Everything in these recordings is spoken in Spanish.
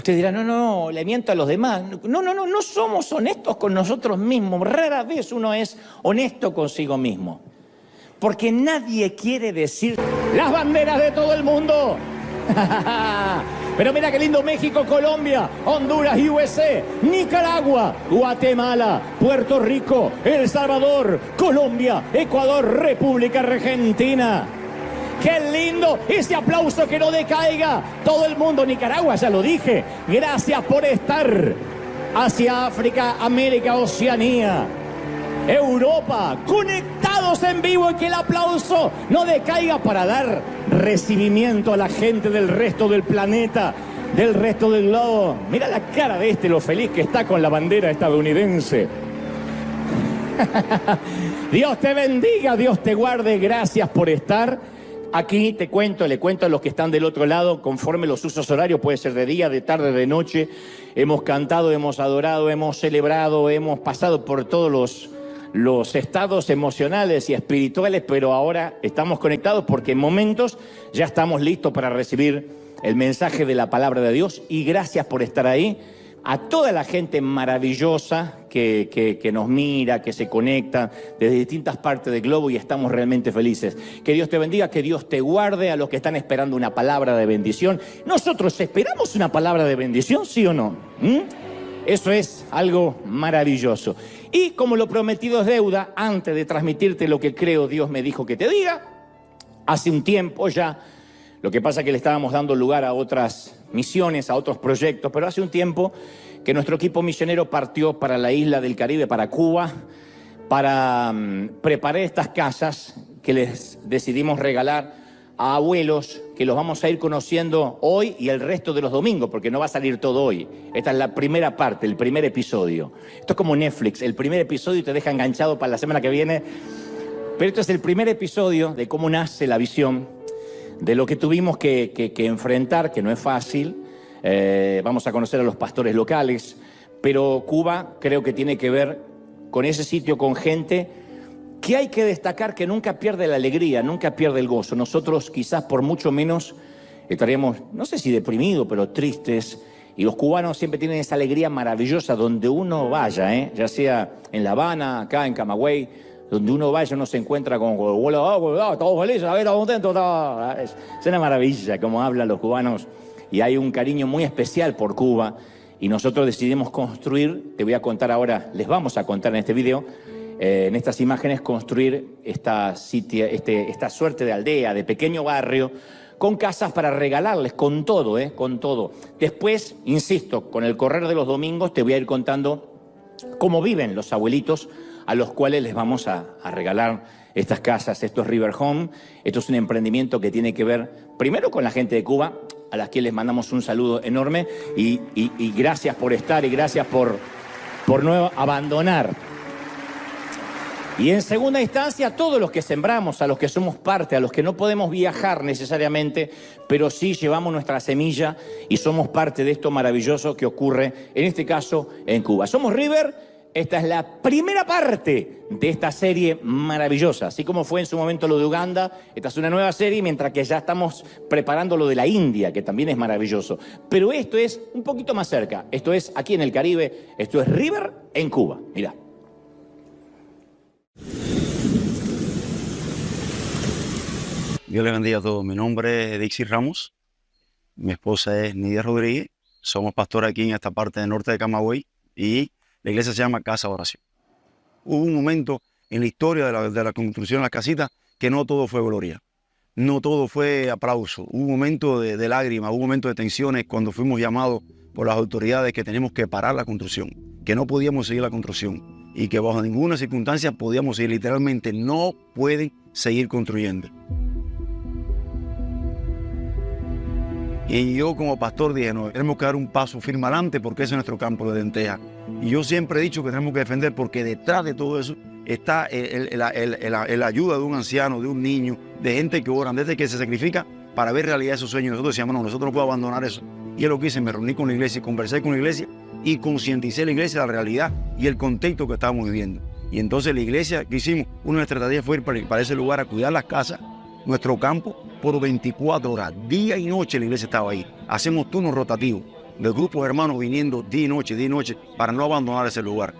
Usted dirá, no, no, le miento a los demás. No, no, no, no somos honestos con nosotros mismos. Rara vez uno es honesto consigo mismo. Porque nadie quiere decir las banderas de todo el mundo. Pero mira qué lindo: México, Colombia, Honduras, USA, Nicaragua, Guatemala, Puerto Rico, El Salvador, Colombia, Ecuador, República Argentina. ¡Qué lindo! Ese aplauso que no decaiga. Todo el mundo, Nicaragua, ya lo dije. Gracias por estar. Asia, África, América, Oceanía, Europa, conectados en vivo, y que el aplauso no decaiga para dar recibimiento a la gente del resto del planeta, del resto del globo. Mira la cara de este, lo feliz que está con la bandera estadounidense. Dios te bendiga, Dios te guarde, gracias por estar. Aquí te cuento, le cuento a los que están del otro lado, conforme los usos horarios, puede ser de día, de tarde, de noche. Hemos cantado, hemos adorado, hemos celebrado, hemos pasado por todos los estados emocionales y espirituales, pero ahora estamos conectados porque en momentos ya estamos listos para recibir el mensaje de la palabra de Dios. Y gracias por estar ahí. A toda la gente maravillosa que nos mira, que se conecta desde distintas partes del globo, y estamos realmente felices. Que Dios te bendiga, que Dios te guarde. A los que están esperando una palabra de bendición, nosotros esperamos una palabra de bendición, ¿sí o no? Eso es algo maravilloso. Y como lo prometido es deuda, antes de transmitirte lo que creo Dios me dijo que te diga, hace un tiempo ya, lo que pasa es que le estábamos dando lugar a otras misiones, a otros proyectos, pero hace un tiempo que nuestro equipo misionero partió para la isla del Caribe, para Cuba, para preparar estas casas que les decidimos regalar a abuelos, que los vamos a ir conociendo hoy y el resto de los domingos, porque no va a salir todo hoy. Esta es la primera parte, el primer episodio. Esto es como Netflix, el primer episodio te deja enganchado para la semana que viene, pero esto es el primer episodio de cómo nace la visión, de lo que tuvimos que enfrentar, que no es fácil. Vamos a conocer a los pastores locales, pero Cuba creo que tiene que ver con ese sitio, con gente que hay que destacar, que nunca pierde la alegría, nunca pierde el gozo. Nosotros quizás por mucho menos estaríamos, no sé si deprimidos, pero tristes. Y los cubanos siempre tienen esa alegría maravillosa donde uno vaya, ya sea en La Habana, acá en Camagüey, donde uno vaya, uno se encuentra con todos felices, a ver, todos contentos. Es una maravilla cómo hablan los cubanos, y hay un cariño muy especial por Cuba. Y nosotros decidimos construir, te voy a contar ahora, les vamos a contar en este video, en estas imágenes, construir esta suerte de aldea, de pequeño barrio, con casas para regalarles, con todo, con todo. Después, insisto, con el correr de los domingos te voy a ir contando cómo viven los abuelitos a los cuales les vamos a regalar estas casas. Esto es River Home. Esto es un emprendimiento que tiene que ver primero con la gente de Cuba, a las que les mandamos un saludo enorme, y gracias por estar, y gracias por no abandonar. Y en segunda instancia, a todos los que sembramos, a los que somos parte, a los que no podemos viajar necesariamente, pero sí llevamos nuestra semilla y somos parte de esto maravilloso que ocurre, en este caso, en Cuba. Somos River. Esta es la primera parte de esta serie maravillosa. Así como fue en su momento lo de Uganda, esta es una nueva serie, mientras que ya estamos preparando lo de la India, que también es maravilloso. Pero esto es un poquito más cerca. Esto es aquí en el Caribe. Esto es River en Cuba. Mirá. Dios les bendiga a todos. Mi nombre es Dixie Ramos. Mi esposa es Nidia Rodríguez. Somos pastores aquí en esta parte del norte de Camagüey, y la iglesia se llama Casa de Oración. Hubo un momento en la historia de la construcción de las casitas que no todo fue gloria, no todo fue aplauso. Hubo un momento de lágrimas, hubo un momento de tensiones cuando fuimos llamados por las autoridades que teníamos que parar la construcción, que no podíamos seguir la construcción y que bajo ninguna circunstancia podíamos seguir. Literalmente no pueden seguir construyendo. Y yo como pastor dije, no, tenemos que dar un paso firme adelante porque ese es nuestro campo de lenteja. Y yo siempre he dicho que tenemos que defender, porque detrás de todo eso está la ayuda de un anciano, de un niño, de gente que oran, desde que se sacrifica para ver realidad esos sueños. Nosotros decíamos, no, nosotros no podemos abandonar eso. Y es lo que hice, me reuní con la iglesia, conversé con la iglesia y concienticé a la iglesia de la realidad y el contexto que estábamos viviendo. Y entonces la iglesia, ¿qué hicimos? Una de nuestras estrategias fue ir para ese lugar a cuidar las casas, nuestro campo, por 24 horas, día y noche la iglesia estaba ahí. Hacemos turnos rotativos. de grupos de hermanos viniendo día y noche para no abandonar ese lugar.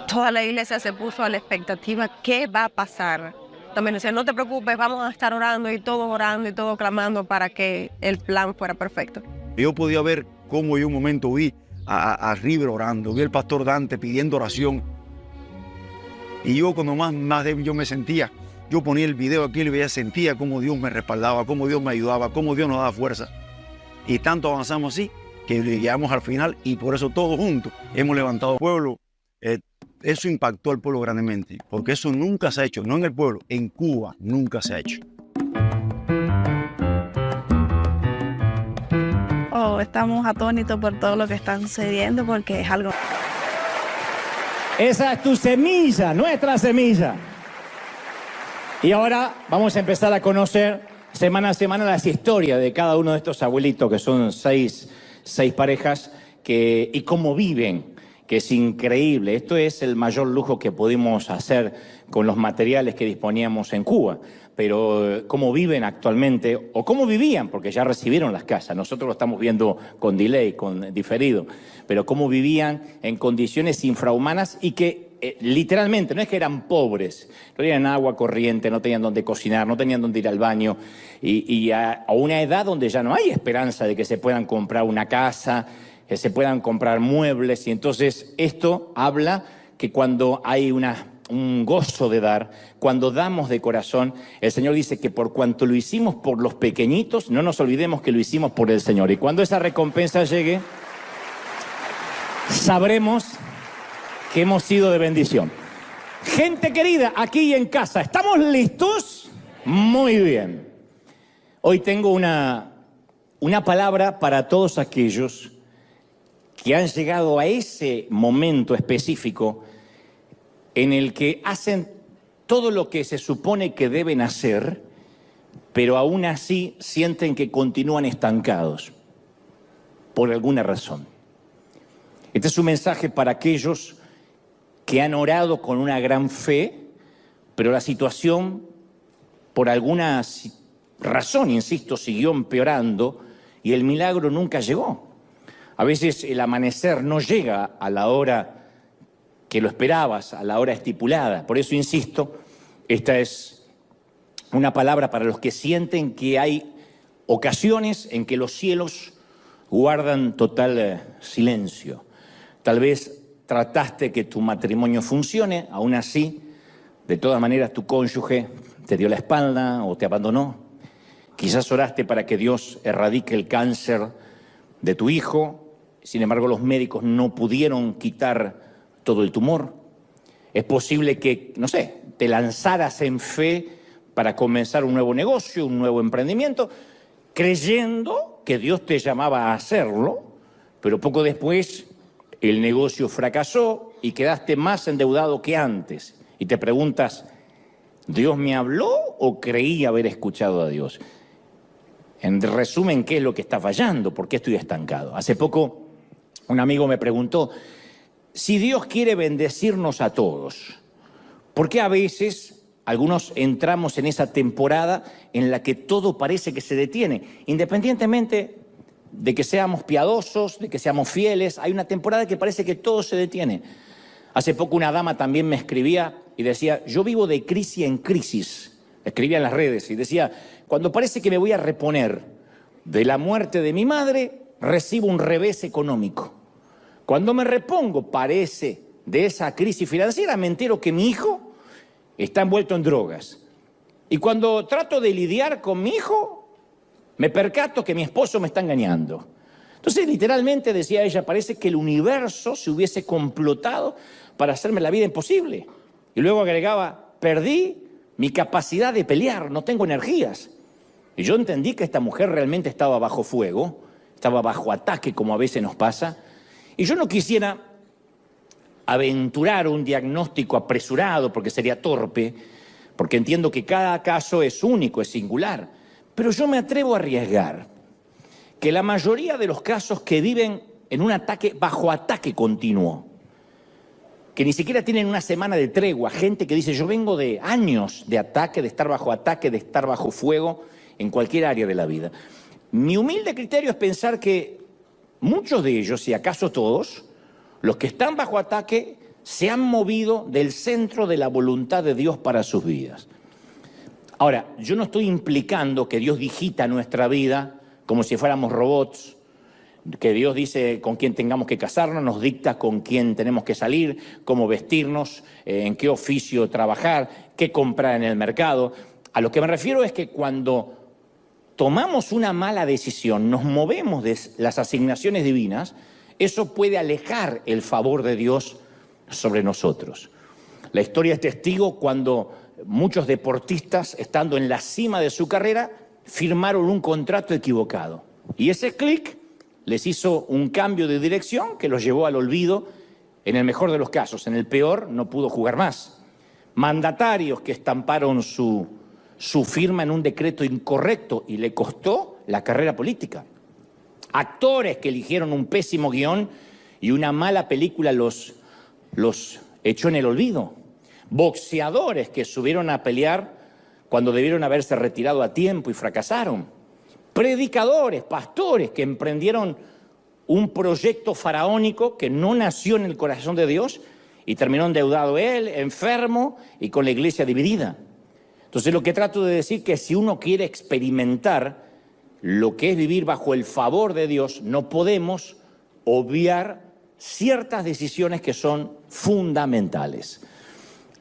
Toda la iglesia se puso a la expectativa, ¿qué va a pasar? También decía, no te preocupes, vamos a estar orando y todo clamando para que el plan fuera perfecto. Yo podía ver cómo yo un momento vi a River orando, vi al pastor Dante pidiendo oración. Y yo cuando más débil yo me sentía, yo ponía el video aquí y veía, sentía cómo Dios me respaldaba, cómo Dios me ayudaba, cómo Dios nos daba fuerza. Y tanto avanzamos así que llegamos al final y por eso todos juntos hemos levantado el pueblo. Eso impactó al pueblo grandemente, porque eso nunca se ha hecho, no en el pueblo, en Cuba nunca se ha hecho. Estamos atónitos por todo lo que está sucediendo porque es algo... Esa es tu semilla, nuestra semilla. Y ahora vamos a empezar a conocer semana a semana las historias de cada uno de estos abuelitos, que son seis parejas, y cómo viven, que es increíble. Esto es el mayor lujo que pudimos hacer con los materiales que disponíamos en Cuba. Pero cómo viven actualmente, o cómo vivían, porque ya recibieron las casas. Nosotros lo estamos viendo con delay, con diferido. Pero cómo vivían en condiciones infrahumanas y que literalmente, no es que eran pobres, no tenían agua corriente, no tenían dónde cocinar, no tenían dónde ir al baño. Y a una edad donde ya no hay esperanza de que se puedan comprar una casa, que se puedan comprar muebles. Y entonces esto habla que cuando hay un gozo de dar, cuando damos de corazón, el Señor dice que por cuanto lo hicimos por los pequeñitos, no nos olvidemos que lo hicimos por el Señor. Y cuando esa recompensa llegue, sabremos que hemos sido de bendición. Gente querida, aquí en casa, ¿estamos listos? Muy bien. Hoy tengo una palabra para todos aquellos que han llegado a ese momento específico en el que hacen todo lo que se supone que deben hacer, pero aún así sienten que continúan estancados por alguna razón. Este es un mensaje para aquellos que han orado con una gran fe, pero la situación, por alguna razón, insisto, siguió empeorando y el milagro nunca llegó. A veces el amanecer no llega a la hora que lo esperabas, a la hora estipulada. Por eso insisto, esta es una palabra para los que sienten que hay ocasiones en que los cielos guardan total silencio. Tal vez trataste que tu matrimonio funcione, aún así, de todas maneras tu cónyuge te dio la espalda o te abandonó. Quizás oraste para que Dios erradique el cáncer de tu hijo, sin embargo los médicos no pudieron quitar todo el tumor. Es posible que, no sé, te lanzaras en fe para comenzar un nuevo negocio, un nuevo emprendimiento, creyendo que Dios te llamaba a hacerlo, pero poco después el negocio fracasó y quedaste más endeudado que antes. Y te preguntas, ¿Dios me habló o creí haber escuchado a Dios? En resumen, ¿qué es lo que está fallando? ¿Por qué estoy estancado? Hace poco un amigo me preguntó, si Dios quiere bendecirnos a todos, ¿por qué a veces algunos entramos en esa temporada en la que todo parece que se detiene? Independientemente de que seamos piadosos, de que seamos fieles, hay una temporada que parece que todo se detiene. Hace poco una dama también me escribía y decía, yo vivo de crisis en crisis. Escribía en las redes y decía, cuando parece que me voy a reponer de la muerte de mi madre, recibo un revés económico. Cuando me repongo, parece, de esa crisis financiera, me entero que mi hijo está envuelto en drogas. Y cuando trato de lidiar con mi hijo, me percato que mi esposo me está engañando. Entonces, literalmente, decía ella, parece que el universo se hubiese complotado para hacerme la vida imposible. Y luego agregaba, perdí mi capacidad de pelear, no tengo energías. Y yo entendí que esta mujer realmente estaba bajo fuego, estaba bajo ataque, como a veces nos pasa. Y yo no quisiera aventurar un diagnóstico apresurado, porque sería torpe, porque entiendo que cada caso es único, es singular. Pero yo me atrevo a arriesgar que la mayoría de los casos que viven en un ataque, bajo ataque continuo, que ni siquiera tienen una semana de tregua, gente que dice, yo vengo de años de ataque, de estar bajo fuego en cualquier área de la vida. Mi humilde criterio es pensar que muchos de ellos, si acaso todos, los que están bajo ataque, se han movido del centro de la voluntad de Dios para sus vidas. Ahora, yo no estoy implicando que Dios digita nuestra vida como si fuéramos robots, que Dios dice con quién tengamos que casarnos, nos dicta con quién tenemos que salir, cómo vestirnos, en qué oficio trabajar, qué comprar en el mercado. A lo que me refiero es que cuando tomamos una mala decisión, nos movemos de las asignaciones divinas, eso puede alejar el favor de Dios sobre nosotros. La historia es testigo cuando muchos deportistas, estando en la cima de su carrera, firmaron un contrato equivocado. Y ese clic les hizo un cambio de dirección que los llevó al olvido en el mejor de los casos. En el peor, no pudo jugar más. Mandatarios que estamparon su firma en un decreto incorrecto y le costó la carrera política. Actores que eligieron un pésimo guión y una mala película los echó en el olvido. Boxeadores que subieron a pelear cuando debieron haberse retirado a tiempo y fracasaron. Predicadores, pastores que emprendieron un proyecto faraónico que no nació en el corazón de Dios y terminó endeudado él, enfermo y con la iglesia dividida. Entonces lo que trato de decir es que si uno quiere experimentar lo que es vivir bajo el favor de Dios, no podemos obviar ciertas decisiones que son fundamentales.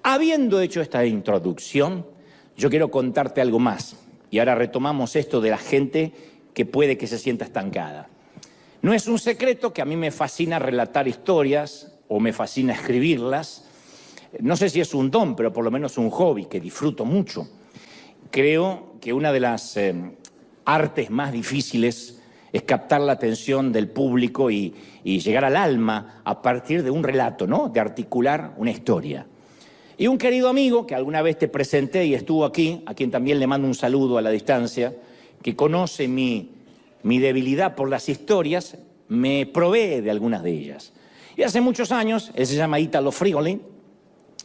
Habiendo hecho esta introducción, yo quiero contarte algo más. Y ahora retomamos esto de la gente que puede que se sienta estancada. No es un secreto que a mí me fascina relatar historias o me fascina escribirlas. No sé si es un don, pero por lo menos un hobby que disfruto mucho. Creo que una de las artes más difíciles es captar la atención del público y llegar al alma a partir de un relato, ¿no? De articular una historia. Y un querido amigo que alguna vez te presenté y estuvo aquí, a quien también le mando un saludo a la distancia, que conoce mi debilidad por las historias, me provee de algunas de ellas. Y hace muchos años, él se llama Italo Frioli,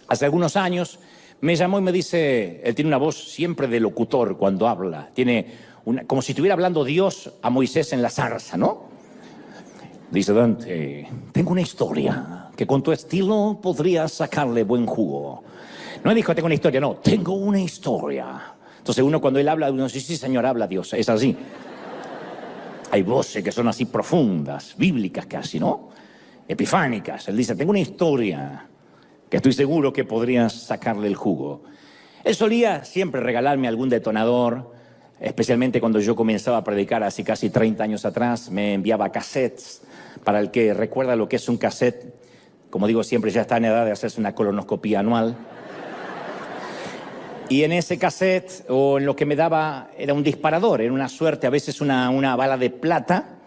hace algunos años me llamó y me dice, él tiene una voz siempre de locutor cuando habla, como si estuviera hablando Dios a Moisés en la zarza, ¿no? Dice, Dante, tengo una historia que con tu estilo podrías sacarle buen jugo. No dijo, tengo una historia, no, tengo una historia. Entonces uno cuando él habla, uno dice, sí, señor, habla Dios, es así. Hay voces que son así profundas, bíblicas casi, ¿no? Epifánicas. Él dice, tengo una historia que estoy seguro que podrías sacarle el jugo. Él solía siempre regalarme algún detonador, especialmente cuando yo comenzaba a predicar hace casi 30 años atrás, me enviaba cassettes. Para el que recuerda lo que es un cassette, como digo siempre, ya está en edad de hacerse una colonoscopía anual. Y en ese cassette, o en lo que me daba, era un disparador, era una suerte, a veces una bala de plata,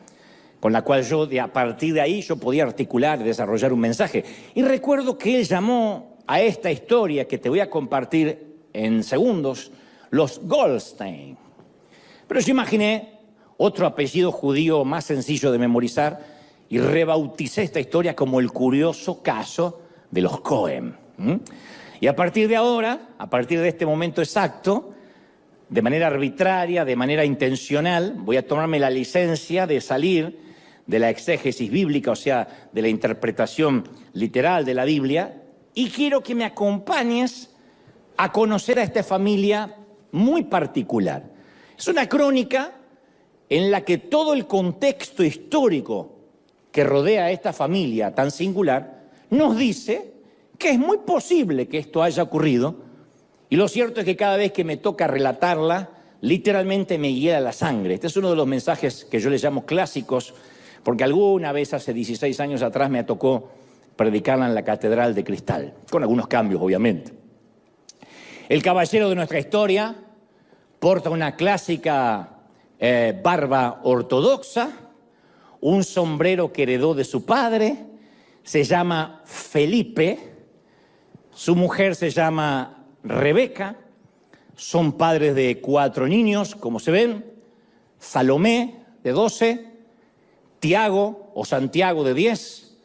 con la cual yo, a partir de ahí, yo podía articular y desarrollar un mensaje. Y recuerdo que él llamó a esta historia que te voy a compartir en segundos, los Goldstein. Pero yo imaginé otro apellido judío más sencillo de memorizar y rebauticé esta historia como el curioso caso de los Cohen. Y a partir de ahora, a partir de este momento exacto, de manera arbitraria, de manera intencional, voy a tomarme la licencia de salir de la exégesis bíblica, o sea, de la interpretación literal de la Biblia, y quiero que me acompañes a conocer a esta familia muy particular. Es una crónica en la que todo el contexto histórico que rodea a esta familia tan singular nos dice que es muy posible que esto haya ocurrido, y lo cierto es que cada vez que me toca relatarla, literalmente me hiela la sangre. Este es uno de los mensajes que yo les llamo clásicos, porque alguna vez hace 16 años atrás me tocó predicarla en la Catedral de Cristal, con algunos cambios obviamente. El caballero de nuestra historia porta una clásica barba ortodoxa, un sombrero que heredó de su padre, se llama Felipe, su mujer se llama Rebeca, son padres de 4 niños, como se ven, Salomé, de 12, Tiago o Santiago, de 10,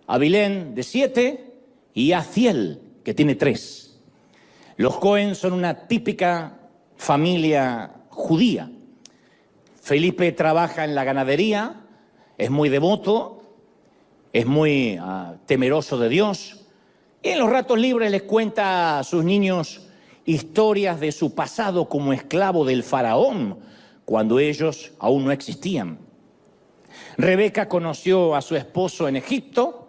Abilén, de 7, y Aziel, que tiene 3. Los Cohen son una típica familia judía. Felipe trabaja en la ganadería, es muy devoto, es muy temeroso de Dios, y en los ratos libres les cuenta a sus niños historias de su pasado como esclavo del faraón, cuando ellos aún no existían. Rebeca conoció a su esposo en Egipto,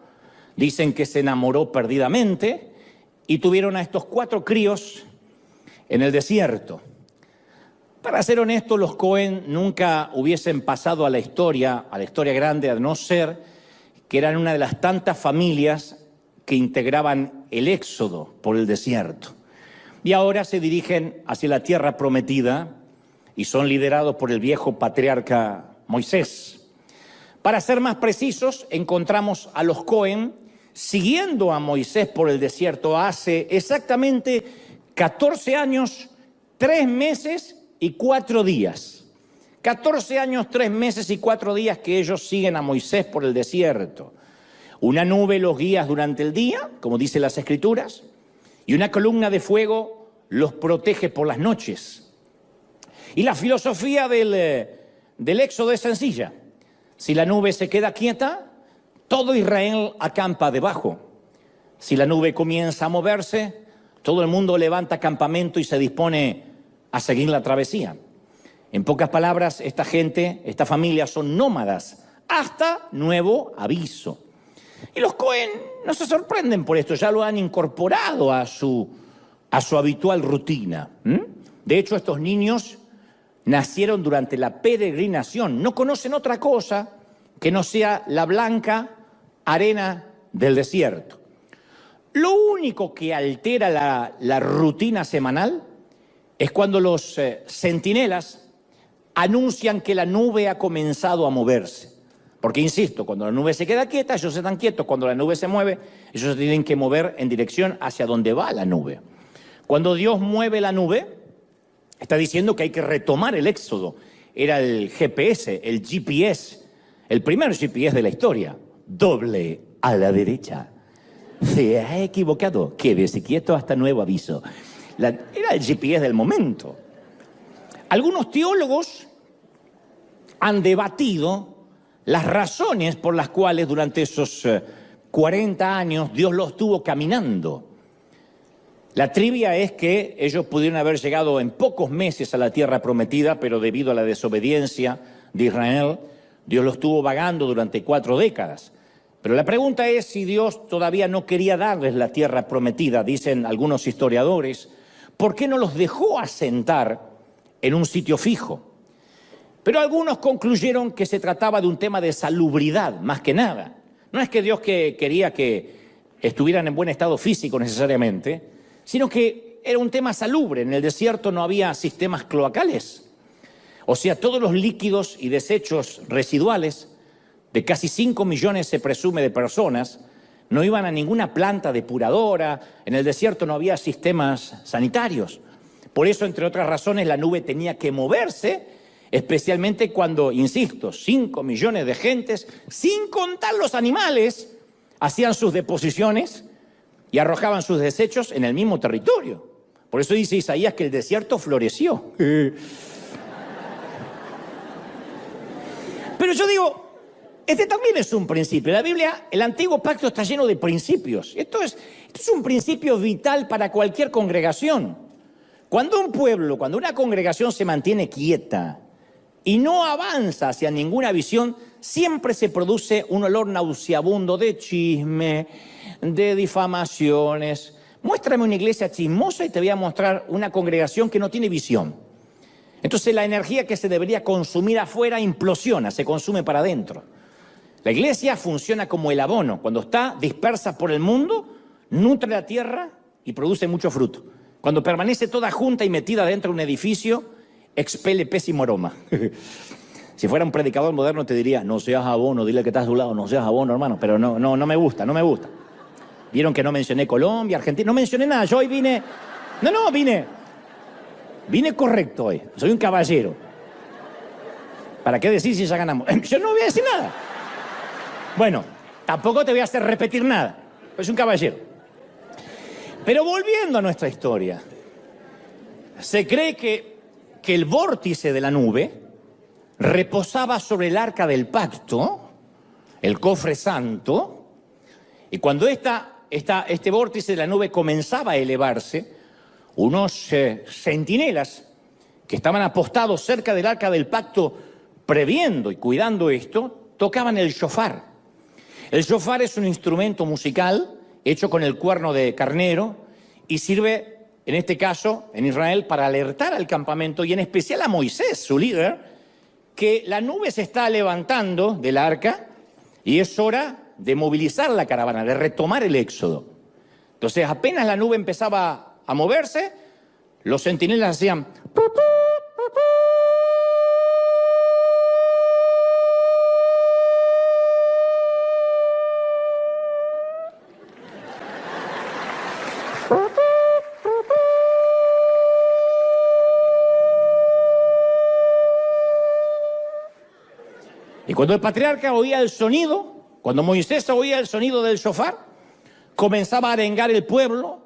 dicen que se enamoró perdidamente y tuvieron a estos 4 críos en el desierto. Para ser honesto, los Cohen nunca hubiesen pasado a la historia grande, a no ser que eran una de las tantas familias que integraban el éxodo por el desierto. Y ahora se dirigen hacia la tierra prometida y son liderados por el viejo patriarca Moisés. Para ser más precisos, encontramos a los Cohen siguiendo a Moisés por el desierto hace exactamente 14 años, 3 meses y 4 días. 14 años, 3 meses y 4 días que ellos siguen a Moisés por el desierto. Una nube los guía durante el día, como dicen las Escrituras, y una columna de fuego los protege por las noches. Y la filosofía del éxodo es sencilla. Si la nube se queda quieta, todo Israel acampa debajo. Si la nube comienza a moverse, todo el mundo levanta campamento y se dispone a seguir la travesía. En pocas palabras, esta gente, esta familia son nómadas hasta nuevo aviso. Y los Cohen no se sorprenden por esto, ya lo han incorporado a su habitual rutina. De hecho, estos niños nacieron durante la peregrinación, no conocen otra cosa que no sea la blanca arena del desierto. Lo único que altera la rutina semanal es cuando los centinelas anuncian que la nube ha comenzado a moverse. Porque, insisto, cuando la nube se queda quieta, ellos están quietos. Cuando la nube se mueve, ellos se tienen que mover en dirección hacia donde va la nube. Cuando Dios mueve la nube, está diciendo que hay que retomar el éxodo. Era el GPS, el primer GPS de la historia. Doble a la derecha. Se ha equivocado. Quédese quieto hasta nuevo aviso. Era el GPS del momento. Algunos teólogos han debatido las razones por las cuales durante esos 40 años Dios los tuvo caminando. La trivia es que ellos pudieron haber llegado en pocos meses a la tierra prometida, pero debido a la desobediencia de Israel, Dios los tuvo vagando durante 4 décadas. Pero la pregunta es si Dios todavía no quería darles la tierra prometida, dicen algunos historiadores, ¿por qué no los dejó asentar en un sitio fijo? Pero algunos concluyeron que se trataba de un tema de salubridad, más que nada. No es que Dios quería que estuvieran en buen estado físico necesariamente, sino que era un tema salubre. En el desierto no había sistemas cloacales. O sea, todos los líquidos y desechos residuales de casi 5 millones, se presume, de personas, no iban a ninguna planta depuradora. En el desierto no había sistemas sanitarios. Por eso, entre otras razones, la nube tenía que moverse, especialmente cuando, insisto, 5 millones de gentes, sin contar los animales, hacían sus deposiciones y arrojaban sus desechos en el mismo territorio. Por eso dice Isaías que el desierto floreció. Pero yo digo, este también es un principio. La Biblia, el Antiguo Pacto está lleno de principios. Esto es un principio vital para cualquier congregación. Cuando un pueblo, cuando una congregación se mantiene quieta y no avanza hacia ninguna visión, siempre se produce un olor nauseabundo de chisme, de difamaciones. Muéstrame una iglesia chismosa y te voy a mostrar una congregación que no tiene visión. Entonces la energía que se debería consumir afuera implosiona, se consume para adentro. La iglesia funciona como el abono. Cuando está dispersa por el mundo, nutre la tierra y produce mucho fruto. Cuando permanece toda junta y metida dentro de un edificio, expele pésimo aroma. Si fuera un predicador moderno te diría, no seas abono, dile que estás a tu lado, no seas abono, hermano. Pero no me gusta. Vieron que no mencioné Colombia, Argentina, no mencioné nada. Yo hoy vine correcto hoy. Soy un caballero. ¿Para qué decir si ya ganamos? Yo no voy a decir nada. Bueno, tampoco te voy a hacer repetir nada. Soy un caballero. Pero volviendo a nuestra historia, se cree que el vórtice de la nube reposaba sobre el arca del pacto, el cofre santo, y cuando este vórtice de la nube comenzaba a elevarse, unos centinelas que estaban apostados cerca del arca del pacto, previendo y cuidando esto, tocaban el shofar. El shofar es un instrumento musical hecho con el cuerno de carnero y sirve, en este caso, en Israel, para alertar al campamento y en especial a Moisés, su líder, que la nube se está levantando del arca y es hora de movilizar la caravana, de retomar el éxodo. Entonces, apenas la nube empezaba a moverse, los centinelas hacían... Y cuando el patriarca oía el sonido, cuando Moisés oía el sonido del shofar, comenzaba a arengar el pueblo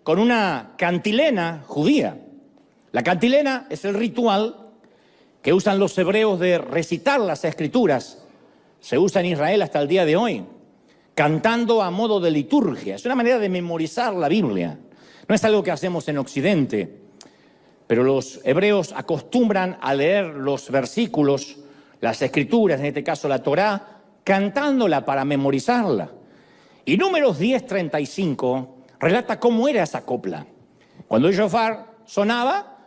con una cantilena judía. La cantilena es el ritual que usan los hebreos de recitar las escrituras. Se usa en Israel hasta el día de hoy, cantando a modo de liturgia. Es una manera de memorizar la Biblia. No es algo que hacemos en Occidente, pero los hebreos acostumbran a leer los versículos, las escrituras, en este caso la Torá, cantándola para memorizarla. Y Números 10:35 relata cómo era esa copla. Cuando el shofar sonaba,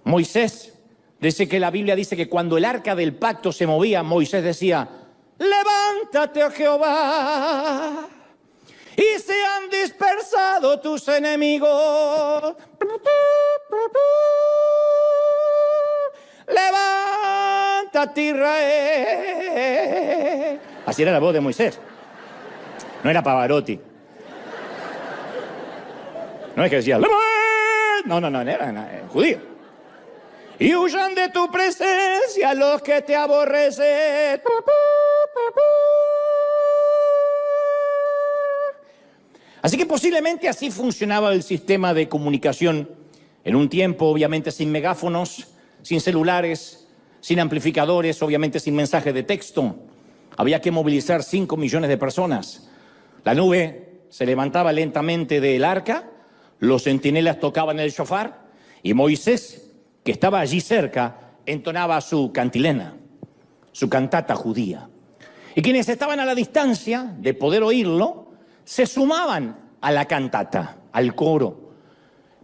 Moisés, dice que la Biblia dice que cuando el arca del pacto se movía, Moisés decía: levántate, oh Jehová, y se han dispersado tus enemigos. Levántate, Israel. Así era la voz de Moisés. No era Pavarotti. No es que decía, no, era judío. Y huyan de tu presencia los que te aborrecen. Así que posiblemente así funcionaba el sistema de comunicación en un tiempo, obviamente sin megáfonos, sin celulares, sin amplificadores, obviamente sin mensajes de texto. Había que movilizar 5 millones de personas. La nube se levantaba lentamente del arca, los centinelas tocaban el shofar y Moisés, que estaba allí cerca, entonaba su cantilena, su cantata judía. Y quienes estaban a la distancia de poder oírlo, se sumaban a la cantata, al coro.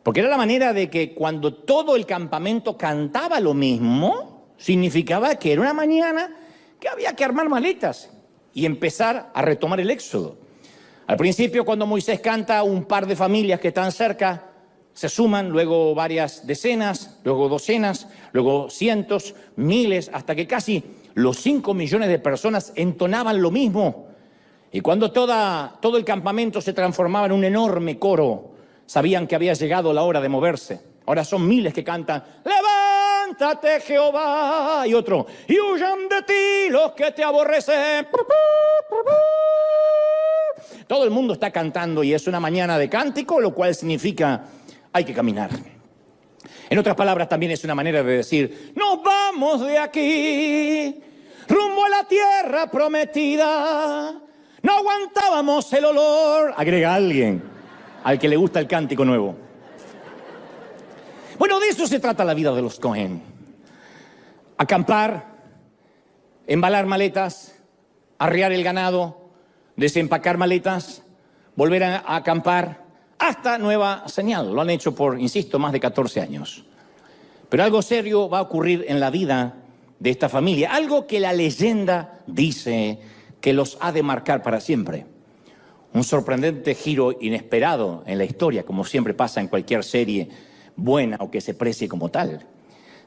Porque era la manera de que cuando todo el campamento cantaba lo mismo, significaba que era una mañana que había que armar maletas y empezar a retomar el éxodo. Al principio, cuando Moisés canta, un par de familias que están cerca se suman, luego varias decenas, luego docenas, luego cientos, miles, hasta que casi los 5 millones de personas entonaban lo mismo. Y cuando todo el campamento se transformaba en un enorme coro, sabían que había llegado la hora de moverse. Ahora son miles que cantan, levántate, Jehová, y otro, y huyan de ti los que te aborrecen. Todo el mundo está cantando y es una mañana de cántico, lo cual significa hay que caminar. En otras palabras, también es una manera de decir, nos vamos de aquí, rumbo a la tierra prometida. No aguantábamos el olor, agrega alguien al que le gusta el cántico nuevo. Bueno, de eso se trata la vida de los Cohen. Acampar, embalar maletas, arriar el ganado, desempacar maletas, volver a acampar, hasta nueva señal. Lo han hecho por, insisto, más de 14 años. Pero algo serio va a ocurrir en la vida de esta familia, algo que la leyenda dice que los ha de marcar para siempre. Un sorprendente giro inesperado en la historia, como siempre pasa en cualquier serie buena o que se precie como tal.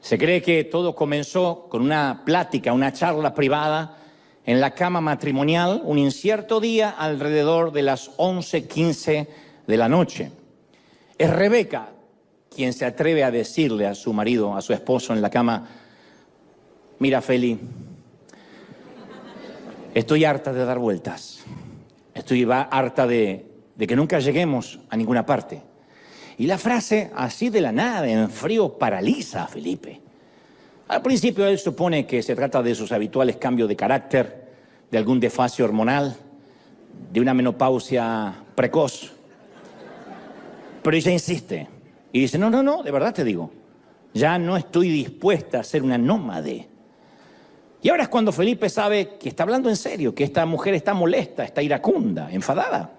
Se cree que todo comenzó con una plática, una charla privada en la cama matrimonial, un incierto día alrededor de las 11:15 de la noche. Es Rebeca quien se atreve a decirle a su marido, a su esposo en la cama, mira, Feli, estoy harta de dar vueltas, estoy harta de de que nunca lleguemos a ninguna parte. Y la frase, así de la nada, en frío, paraliza a Felipe. Al principio él supone que se trata de sus habituales cambios de carácter, de algún desfase hormonal, de una menopausia precoz. Pero ella insiste y dice, no, de verdad te digo, ya no estoy dispuesta a ser una nómade. Y ahora es cuando Felipe sabe que está hablando en serio, que esta mujer está molesta, está iracunda, enfadada.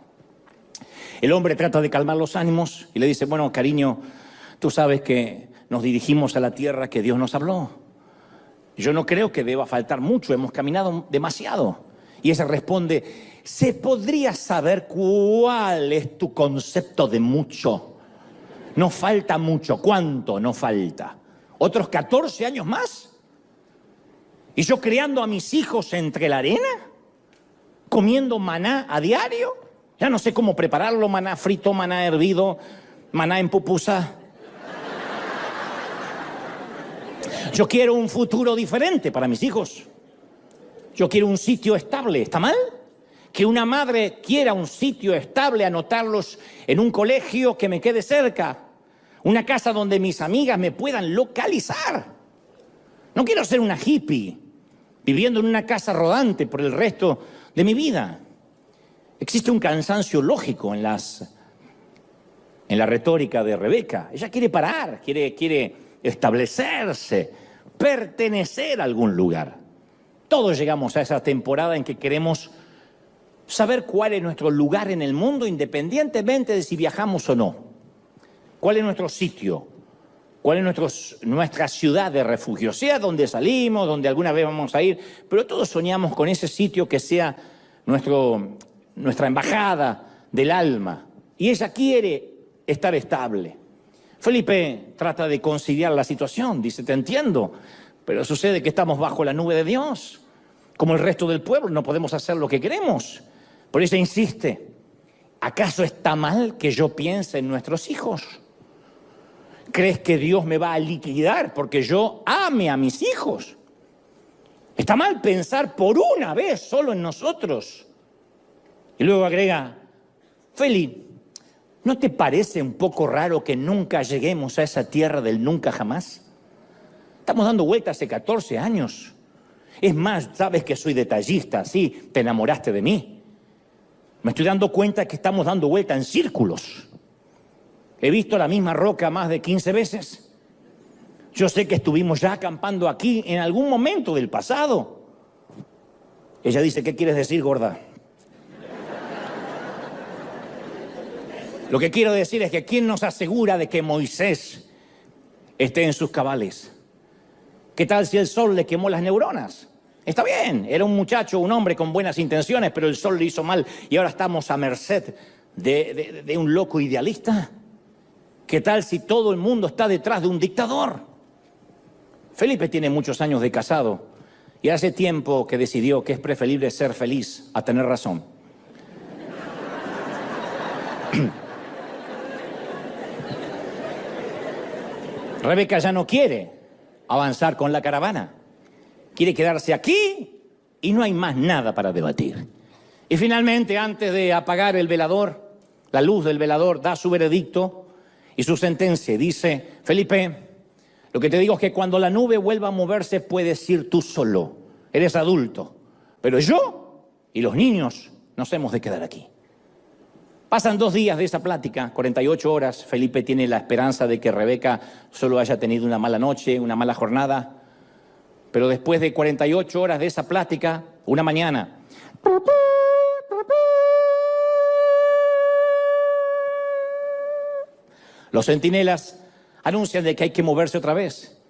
El hombre trata de calmar los ánimos y le dice, bueno, cariño, tú sabes que nos dirigimos a la tierra que Dios nos habló. Yo no creo que deba faltar mucho, hemos caminado demasiado. Y ella responde, ¿se podría saber cuál es tu concepto de mucho? No falta mucho, ¿cuánto no falta? ¿Otros 14 años más? ¿Y yo criando a mis hijos entre la arena? ¿Comiendo maná a diario? Ya no sé cómo prepararlo, maná frito, maná hervido, maná en pupusa. Yo quiero un futuro diferente para mis hijos. Yo quiero un sitio estable. ¿Está mal? Que una madre quiera un sitio estable, anotarlos en un colegio que me quede cerca. Una casa donde mis amigas me puedan localizar. No quiero ser una hippie, viviendo en una casa rodante por el resto de mi vida. Existe un cansancio lógico en la retórica de Rebeca. Ella quiere parar, quiere establecerse, pertenecer a algún lugar. Todos llegamos a esa temporada en que queremos saber cuál es nuestro lugar en el mundo, independientemente de si viajamos o no. ¿Cuál es nuestro sitio? ¿Cuál es nuestra ciudad de refugio? Sea donde salimos, donde alguna vez vamos a ir, pero todos soñamos con ese sitio que sea nuestra embajada del alma. Y ella quiere estar estable. Felipe trata de conciliar la situación, dice, te entiendo, pero sucede que estamos bajo la nube de Dios. Como el resto del pueblo, no podemos hacer lo que queremos. Por eso insiste, ¿acaso está mal que yo piense en nuestros hijos? ¿Crees que Dios me va a liquidar porque yo ame a mis hijos? ¿Está mal pensar por una vez solo en nosotros? Y luego agrega, Feli, ¿no te parece un poco raro que nunca lleguemos a esa tierra del nunca jamás? Estamos dando vueltas hace 14 años. Es más, sabes que soy detallista, sí, te enamoraste de mí. Me estoy dando cuenta que estamos dando vueltas en círculos. He visto la misma roca más de 15 veces. Yo sé que estuvimos ya acampando aquí en algún momento del pasado. Ella dice, ¿qué quieres decir, gorda? Lo que quiero decir es que ¿quién nos asegura de que Moisés esté en sus cabales? ¿Qué tal si el sol le quemó las neuronas? Está bien, era un muchacho, un hombre con buenas intenciones, pero el sol le hizo mal y ahora estamos a merced de un loco idealista. ¿Qué tal si todo el mundo está detrás de un dictador? Felipe tiene muchos años de casado y hace tiempo que decidió que es preferible ser feliz a tener razón. Rebeca ya no quiere avanzar con la caravana. Quiere quedarse aquí y no hay más nada para debatir. Y finalmente, antes de apagar el velador, la luz del velador da su veredicto y su sentencia. Dice, Felipe, lo que te digo es que cuando la nube vuelva a moverse puedes ir tú solo. Eres adulto. Pero yo y los niños nos hemos de quedar aquí. Pasan 2 días de esa plática, 48 horas. Felipe tiene la esperanza de que Rebeca solo haya tenido una mala noche, una mala jornada. Pero después de 48 horas de esa plática, una mañana, los centinelas anuncian de que hay que moverse otra vez.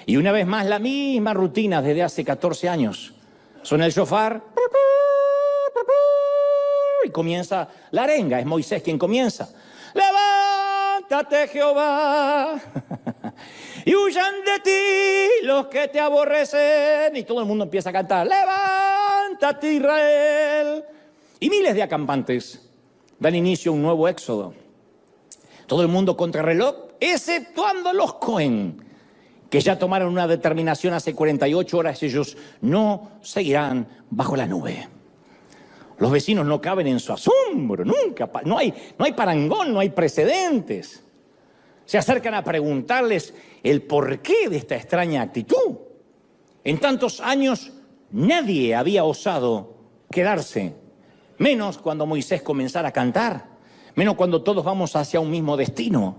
Y una vez más, la misma rutina desde hace 14 años. Suena el shofar y comienza la arenga. Es Moisés quien comienza. Levántate, Jehová, y huyan de ti los que te aborrecen. Y todo el mundo empieza a cantar. Levántate, Israel. Y miles de acampantes dan inicio a un nuevo éxodo. Todo el mundo contrarreloj, exceptuando los Cohen, que ya tomaron una determinación hace 48 horas. Ellos no seguirán bajo la nube. Los vecinos no caben en su asombro, nunca. No hay parangón, no hay precedentes. Se acercan a preguntarles el porqué de esta extraña actitud. En tantos años nadie había osado quedarse, menos cuando Moisés comenzara a cantar, menos cuando todos vamos hacia un mismo destino.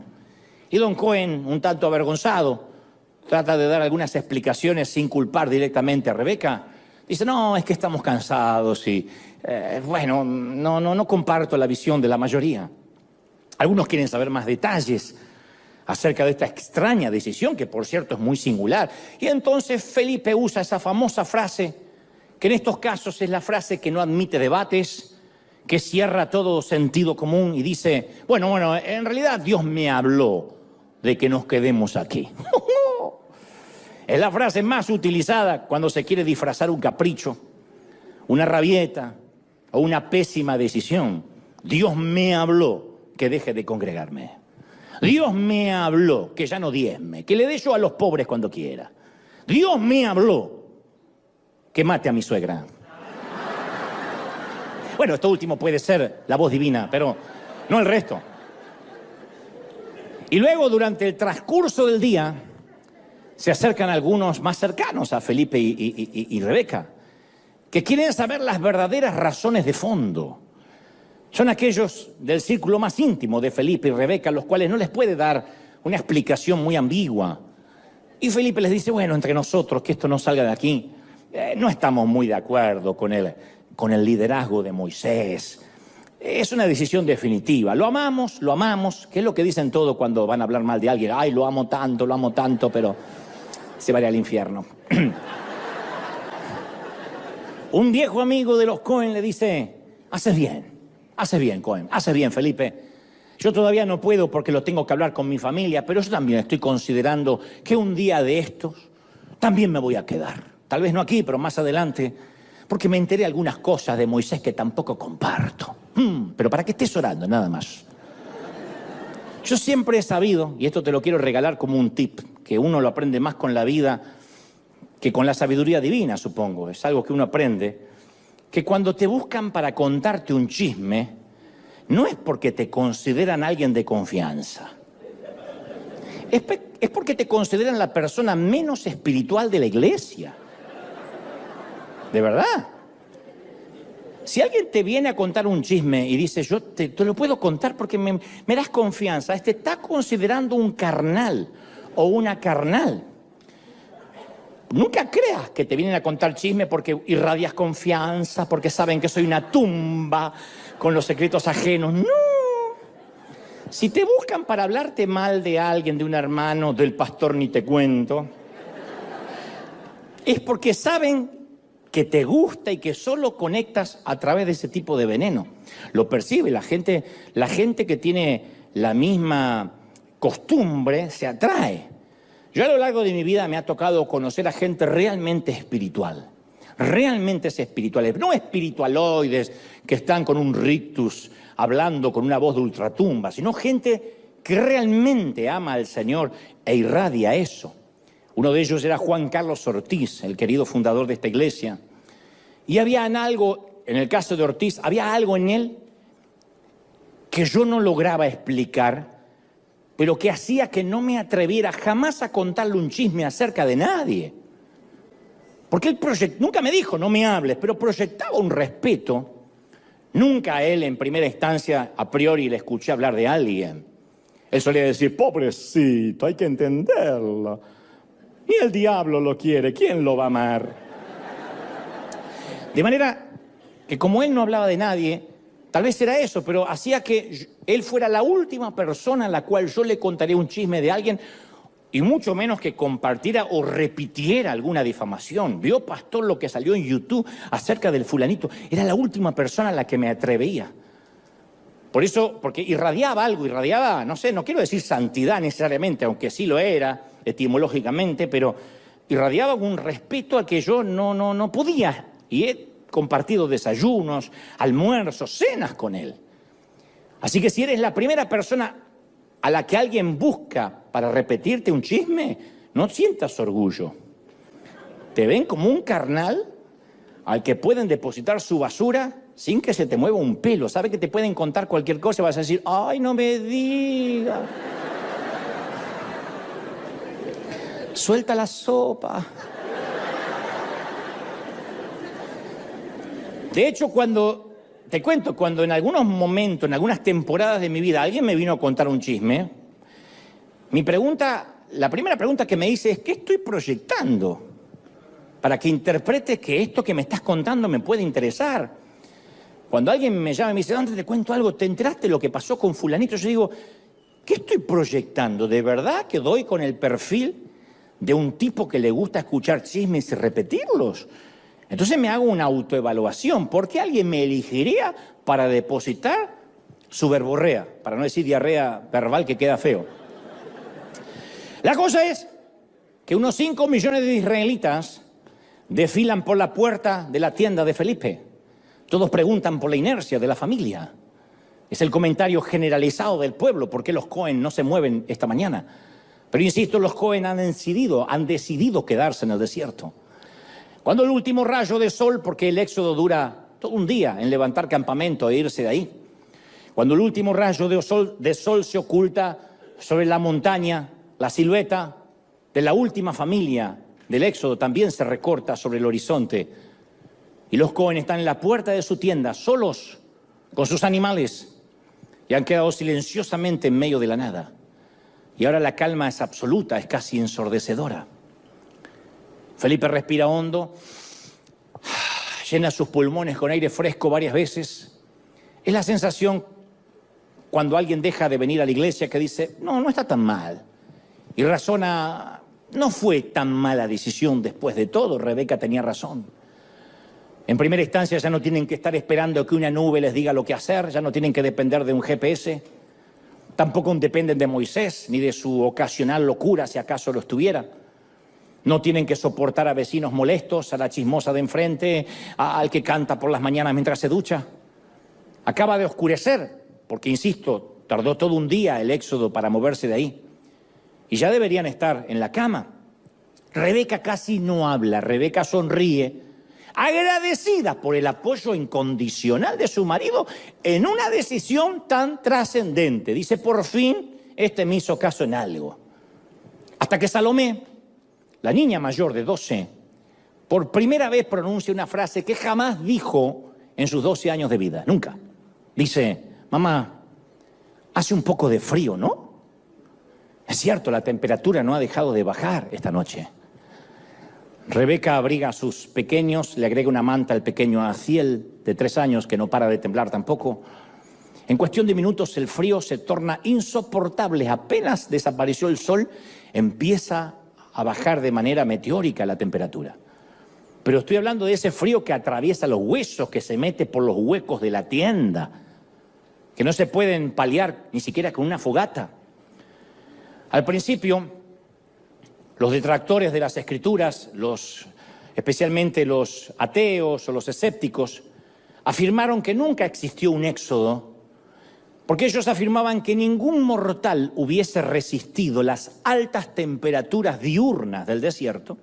Y don Cohen, un tanto avergonzado, trata de dar algunas explicaciones sin culpar directamente a Rebeca. Dice, no, es que estamos cansados y, bueno, no comparto la visión de la mayoría. Algunos quieren saber más detalles acerca de esta extraña decisión, que por cierto es muy singular. Y entonces Felipe usa esa famosa frase, que en estos casos es la frase que no admite debates, que cierra todo sentido común y dice, bueno, en realidad Dios me habló de que nos quedemos aquí. Es la frase más utilizada cuando se quiere disfrazar un capricho, una rabieta o una pésima decisión. Dios me habló que deje de congregarme. Dios me habló que ya no diezme, que le dé yo a los pobres cuando quiera. Dios me habló que mate a mi suegra. Bueno, esto último puede ser la voz divina, pero no el resto. Y luego, durante el transcurso del día, se acercan algunos más cercanos a Felipe y Rebeca, que quieren saber las verdaderas razones de fondo. Son aquellos del círculo más íntimo de Felipe y Rebeca, los cuales no les puede dar una explicación muy ambigua. Y Felipe les dice, bueno, entre nosotros, que esto no salga de aquí, no estamos muy de acuerdo con el liderazgo de Moisés. Es una decisión definitiva. Lo amamos, que es lo que dicen todos cuando van a hablar mal de alguien. Ay, lo amo tanto, pero se va a ir al infierno. Un viejo amigo de los Cohen le dice, haces bien, Cohen, haces bien, Felipe. Yo todavía no puedo porque lo tengo que hablar con mi familia, pero yo también estoy considerando que un día de estos también me voy a quedar. Tal vez no aquí, pero más adelante, porque me enteré algunas cosas de Moisés que tampoco comparto. Pero para que estés orando, nada más. Yo siempre he sabido, y esto te lo quiero regalar como un tip, que uno lo aprende más con la vida que con la sabiduría divina, supongo. Es algo que uno aprende, que cuando te buscan para contarte un chisme, no es porque te consideran alguien de confianza. Es porque te consideran la persona menos espiritual de la iglesia. De verdad. Si alguien te viene a contar un chisme y dice, yo te lo puedo contar porque me das confianza, te está considerando un carnal o una carnal. Nunca creas que te vienen a contar chisme porque irradias confianza, porque saben que soy una tumba con los secretos ajenos. No. Si te buscan para hablarte mal de alguien, de un hermano, del pastor ni te cuento, es porque saben que te gusta y que solo conectas a través de ese tipo de veneno. Lo percibe la gente que tiene la misma costumbre se atrae. Yo a lo largo de mi vida me ha tocado conocer a gente realmente espirituales, no espiritualoides que están con un rictus hablando con una voz de ultratumba, sino gente que realmente ama al Señor e irradia eso. Uno de ellos era Juan Carlos Ortiz, el querido fundador de esta iglesia. Y había en el caso de Ortiz, había algo en él que yo no lograba explicar, pero que hacía que no me atreviera jamás a contarle un chisme acerca de nadie. Porque él nunca me dijo, no me hables, pero proyectaba un respeto. Nunca a él en primera instancia, a priori, le escuché hablar de alguien. Él solía decir, pobrecito, hay que entenderlo. Ni el diablo lo quiere, ¿quién lo va a amar? De manera que como él no hablaba de nadie, tal vez era eso, pero hacía que él fuera la última persona a la cual yo le contaría un chisme de alguien, y mucho menos que compartiera o repitiera alguna difamación. ¿Vio, pastor, lo que salió en YouTube acerca del fulanito? Era la última persona a la que me atrevía. Por eso, porque irradiaba algo, no sé, no quiero decir santidad necesariamente, aunque sí lo era etimológicamente, pero irradiaba un respeto al que yo no podía. Y he compartido desayunos, almuerzos, cenas con él. Así que si eres la primera persona a la que alguien busca para repetirte un chisme, no sientas orgullo. Te ven como un carnal al que pueden depositar su basura sin que se te mueva un pelo. Sabe que te pueden contar cualquier cosa y vas a decir, ¡ay, no me digas! Suelta la sopa. De hecho, te cuento, cuando en algunos momentos, en algunas temporadas de mi vida, alguien me vino a contar un chisme, la primera pregunta que me hice es, ¿qué estoy proyectando? Para que interpretes que esto que me estás contando me puede interesar. Cuando alguien me llama y me dice, antes te cuento algo, ¿te enteraste de lo que pasó con fulanito? Yo digo, ¿qué estoy proyectando? ¿De verdad que doy con el perfil de un tipo que le gusta escuchar chismes y repetirlos? Entonces me hago una autoevaluación. ¿Por qué alguien me elegiría para depositar su verborrea? Para no decir diarrea verbal, que queda feo. La cosa es que unos 5 millones de israelitas desfilan por la puerta de la tienda de Felipe. Todos preguntan por la inercia de la familia. Es el comentario generalizado del pueblo. ¿Por qué los Cohen no se mueven esta mañana? Pero insisto, los Cohen han decidido quedarse en el desierto. Cuando el último rayo de sol, porque el éxodo dura todo un día en levantar campamento e irse de ahí. Cuando el último rayo de sol se oculta sobre la montaña, la silueta de la última familia del éxodo también se recorta sobre el horizonte. Y los Cohen están en la puerta de su tienda, solos, con sus animales, y han quedado silenciosamente en medio de la nada. Y ahora la calma es absoluta, es casi ensordecedora. Felipe respira hondo, llena sus pulmones con aire fresco varias veces. Es la sensación cuando alguien deja de venir a la iglesia que dice, no está tan mal. Y razona, no fue tan mala decisión después de todo, Rebeca tenía razón. En primera instancia ya no tienen que estar esperando que una nube les diga lo que hacer, ya no tienen que depender de un GPS, tampoco dependen de Moisés ni de su ocasional locura, si acaso lo estuviera. No tienen que soportar a vecinos molestos, a la chismosa de enfrente, al que canta por las mañanas mientras se ducha. Acaba de oscurecer, porque insisto, tardó todo un día el éxodo para moverse de ahí. Y ya deberían estar en la cama. Rebeca casi no habla, Rebeca sonríe, agradecida por el apoyo incondicional de su marido en una decisión tan trascendente. Dice, por fin, me hizo caso en algo. Hasta que Salomé, la niña mayor de 12, por primera vez pronuncia una frase que jamás dijo en sus 12 años de vida, nunca. Dice, mamá, hace un poco de frío, ¿no? Es cierto, la temperatura no ha dejado de bajar esta noche. Rebeca abriga a sus pequeños, le agrega una manta al pequeño Aziel, de 3 años, que no para de temblar tampoco. En cuestión de minutos el frío se torna insoportable. Apenas desapareció el sol, empieza a bajar de manera meteórica la temperatura. Pero estoy hablando de ese frío que atraviesa los huesos, que se mete por los huecos de la tienda, que no se pueden paliar ni siquiera con una fogata. Al principio, los detractores de las Escrituras, especialmente los ateos o los escépticos, afirmaron que nunca existió un éxodo, porque ellos afirmaban que ningún mortal hubiese resistido las altas temperaturas diurnas del desierto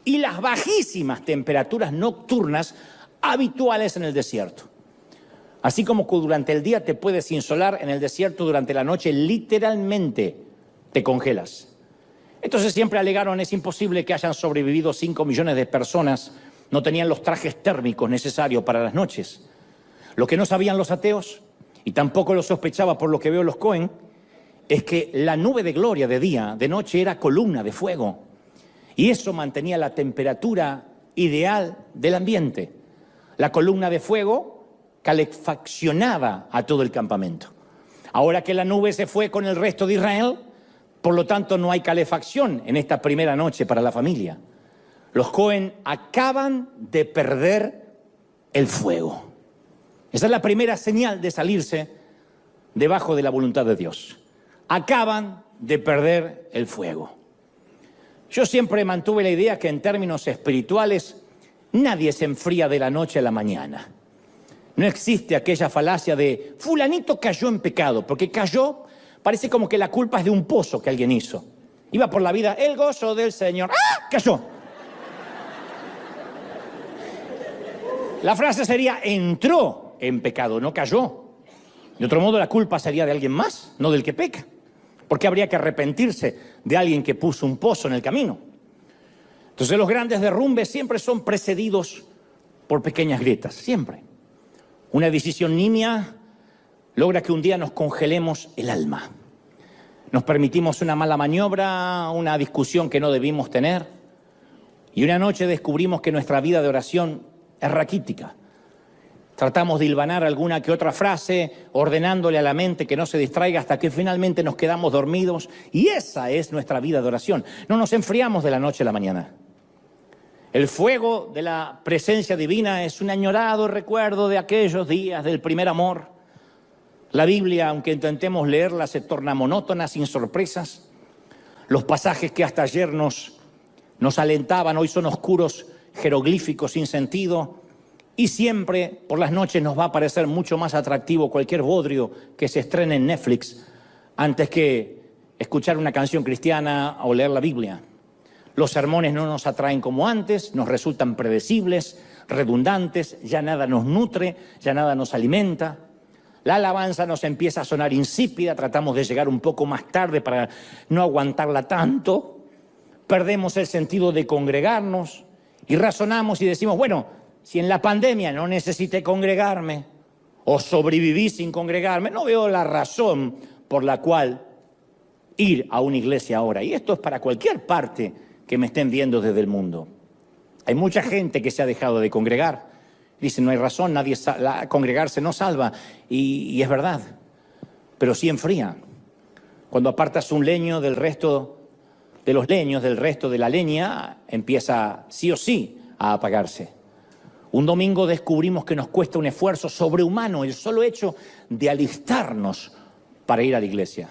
y las bajísimas temperaturas nocturnas habituales en el desierto. Así como que durante el día te puedes insolar, en el desierto durante la noche literalmente te congelas. Entonces siempre alegaron, es imposible que hayan sobrevivido 5 millones de personas, no tenían los trajes térmicos necesarios para las noches. Lo que no sabían los ateos, y tampoco lo sospechaba por lo que veo los Cohen, es que la nube de gloria de día, de noche, era columna de fuego. Y eso mantenía la temperatura ideal del ambiente. La columna de fuego calefaccionaba a todo el campamento. Ahora que la nube se fue con el resto de Israel, por lo tanto no hay calefacción en esta primera noche para la familia. Los Cohen acaban de perder el fuego. Esa es la primera señal de salirse debajo de la voluntad de Dios. Acaban de perder el fuego. Yo siempre mantuve la idea que en términos espirituales nadie se enfría de la noche a la mañana. No existe aquella falacia de fulanito cayó en pecado, porque cayó, parece como que la culpa es de un pozo que alguien hizo. Iba por la vida, el gozo del Señor. ¡Ah! Cayó. La frase sería, entró en pecado, no cayó. De otro modo, la culpa sería de alguien más, no del que peca. Porque habría que arrepentirse de alguien que puso un pozo en el camino. Entonces los grandes derrumbes siempre son precedidos por pequeñas grietas, siempre. Una decisión nimia logra que un día nos congelemos el alma. Nos permitimos una mala maniobra, una discusión que no debimos tener, y una noche descubrimos que nuestra vida de oración es raquítica. Tratamos de hilvanar alguna que otra frase, ordenándole a la mente que no se distraiga hasta que finalmente nos quedamos dormidos, y esa es nuestra vida de oración. No nos enfriamos de la noche a la mañana. El fuego de la presencia divina es un añorado recuerdo de aquellos días del primer amor. La Biblia, aunque intentemos leerla, se torna monótona, sin sorpresas. Los pasajes que hasta ayer nos alentaban, hoy son oscuros, jeroglíficos sin sentido. Y siempre, por las noches, nos va a parecer mucho más atractivo cualquier bodrio que se estrene en Netflix antes que escuchar una canción cristiana o leer la Biblia. Los sermones no nos atraen como antes, nos resultan predecibles, redundantes, ya nada nos nutre, ya nada nos alimenta. La alabanza nos empieza a sonar insípida, tratamos de llegar un poco más tarde para no aguantarla tanto. Perdemos el sentido de congregarnos y razonamos y decimos, bueno, si en la pandemia no necesité congregarme o sobreviví sin congregarme, no veo la razón por la cual ir a una iglesia ahora. Y esto es para cualquier parte que me estén viendo desde el mundo. Hay mucha gente que se ha dejado de congregar. Dicen, no hay razón, congregarse no salva. Y es verdad, pero sí enfría. Cuando apartas un leño del resto de los leños, del resto de la leña, empieza sí o sí a apagarse. Un domingo descubrimos que nos cuesta un esfuerzo sobrehumano el solo hecho de alistarnos para ir a la iglesia.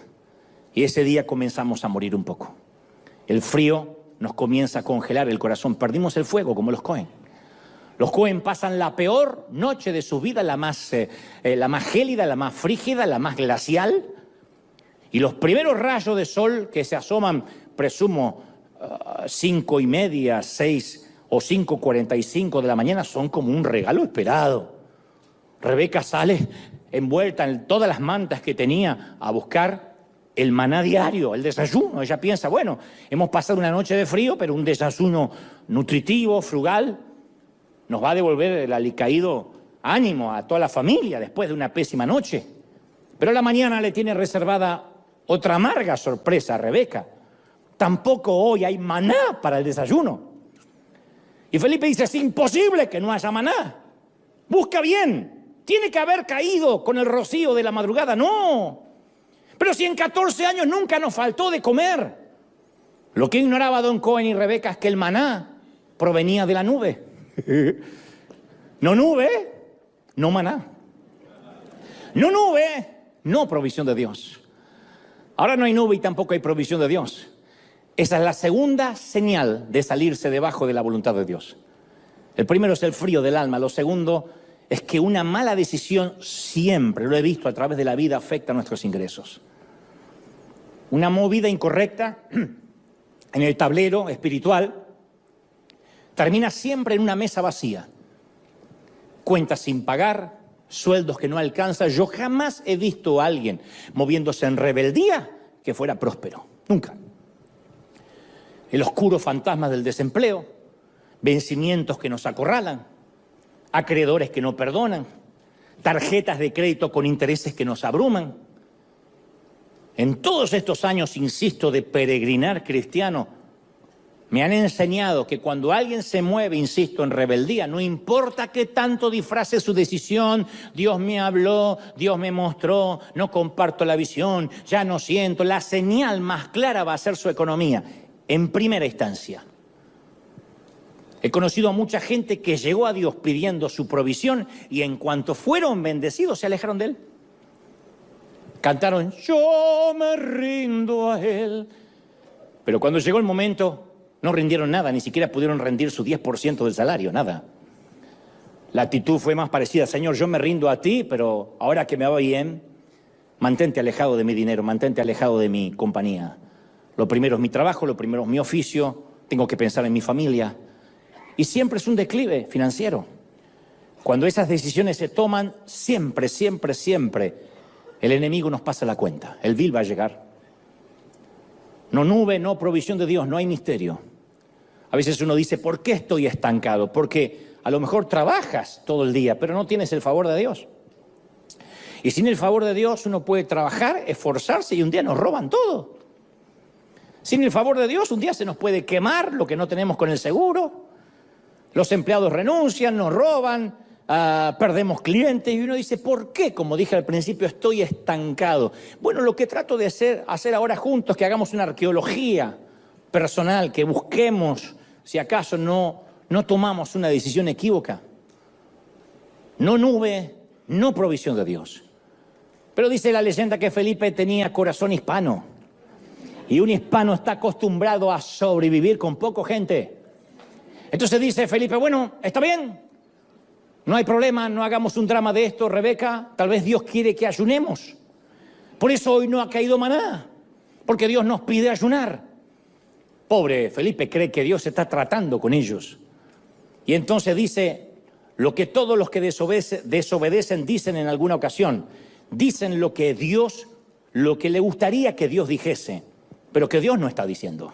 Y ese día comenzamos a morir un poco. El frío nos comienza a congelar el corazón. Perdimos el fuego como los Cohen. Los Cohen pasan la peor noche de su vida, la más gélida, la más frígida, la más glacial. Y los primeros rayos de sol que se asoman, presumo, 5:30, 6 o 5:45 de la mañana, son como un regalo esperado. Rebeca sale envuelta en todas las mantas que tenía a buscar el maná diario, el desayuno. Ella piensa, bueno, hemos pasado una noche de frío, pero un desayuno nutritivo, frugal, nos va a devolver el alicaído ánimo a toda la familia después de una pésima noche. Pero la mañana le tiene reservada otra amarga sorpresa a Rebeca. Tampoco hoy hay maná para el desayuno. Y Felipe dice, es imposible que no haya maná. Busca bien, tiene que haber caído con el rocío de la madrugada. No. Pero si en 14 años nunca nos faltó de comer. Lo que ignoraba Don Cohen y Rebeca es que el maná provenía de la nube. No nube, no maná. No nube, no provisión de Dios. Ahora no hay nube y tampoco hay provisión de Dios. Esa es la segunda señal de salirse debajo de la voluntad de Dios. El primero es el frío del alma. Lo segundo es que una mala decisión siempre, lo he visto a través de la vida, afecta a nuestros ingresos. Una movida incorrecta en el tablero espiritual termina siempre en una mesa vacía. Cuentas sin pagar, sueldos que no alcanzan. Yo jamás he visto a alguien moviéndose en rebeldía que fuera próspero. Nunca. El oscuro fantasma del desempleo, vencimientos que nos acorralan, acreedores que no perdonan, tarjetas de crédito con intereses que nos abruman. En todos estos años, insisto, de peregrinar cristiano, me han enseñado que cuando alguien se mueve, insisto, en rebeldía, no importa qué tanto disfrace su decisión, Dios me habló, Dios me mostró, no comparto la visión, ya no siento, la señal más clara va a ser su economía, en primera instancia. He conocido a mucha gente que llegó a Dios pidiendo su provisión y en cuanto fueron bendecidos se alejaron de Él. Cantaron, yo me rindo a Él. Pero cuando llegó el momento, no rindieron nada, ni siquiera pudieron rendir su 10% del salario, nada. La actitud fue más parecida, Señor, yo me rindo a ti, pero ahora que me va bien, mantente alejado de mi dinero, mantente alejado de mi compañía. Lo primero es mi trabajo, lo primero es mi oficio, tengo que pensar en mi familia. Y siempre es un declive financiero. Cuando esas decisiones se toman, siempre, siempre, siempre, el enemigo nos pasa la cuenta. El vil va a llegar. No nube, no provisión de Dios, no hay misterio. A veces uno dice, ¿por qué estoy estancado? Porque a lo mejor trabajas todo el día, pero no tienes el favor de Dios. Y sin el favor de Dios uno puede trabajar, esforzarse y un día nos roban todo. Sin el favor de Dios un día se nos puede quemar lo que no tenemos con el seguro. Los empleados renuncian, nos roban, perdemos clientes y uno dice, ¿por qué? Como dije al principio, estoy estancado. Bueno, lo que trato de hacer ahora juntos es que hagamos una arqueología personal, que busquemos si acaso no tomamos una decisión equívoca. No nube, no provisión de Dios. Pero dice la leyenda que Felipe tenía corazón hispano. Y un hispano está acostumbrado a sobrevivir con poco gente. Entonces dice Felipe, bueno, está bien. No hay problema, no hagamos un drama de esto, Rebeca. Tal vez Dios quiere que ayunemos. Por eso hoy no ha caído maná. Porque Dios nos pide ayunar. Pobre Felipe cree que Dios está tratando con ellos. Y entonces dice lo que todos los que desobedecen dicen en alguna ocasión. Dicen lo que le gustaría que Dios dijese, pero que Dios no está diciendo.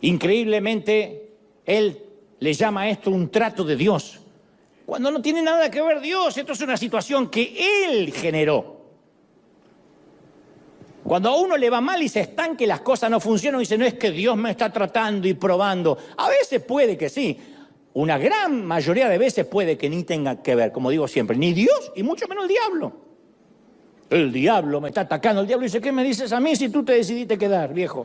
Increíblemente, él le llama a esto un trato de Dios, cuando no tiene nada que ver Dios. Esto es una situación que él generó. Cuando a uno le va mal y se estanque, las cosas no funcionan, dice, no es que Dios me está tratando y probando. A veces puede que sí. Una gran mayoría de veces puede que ni tenga que ver, como digo siempre, ni Dios y mucho menos el diablo. El diablo me está atacando. El diablo dice, ¿qué me dices a mí si tú te decidiste quedar, viejo?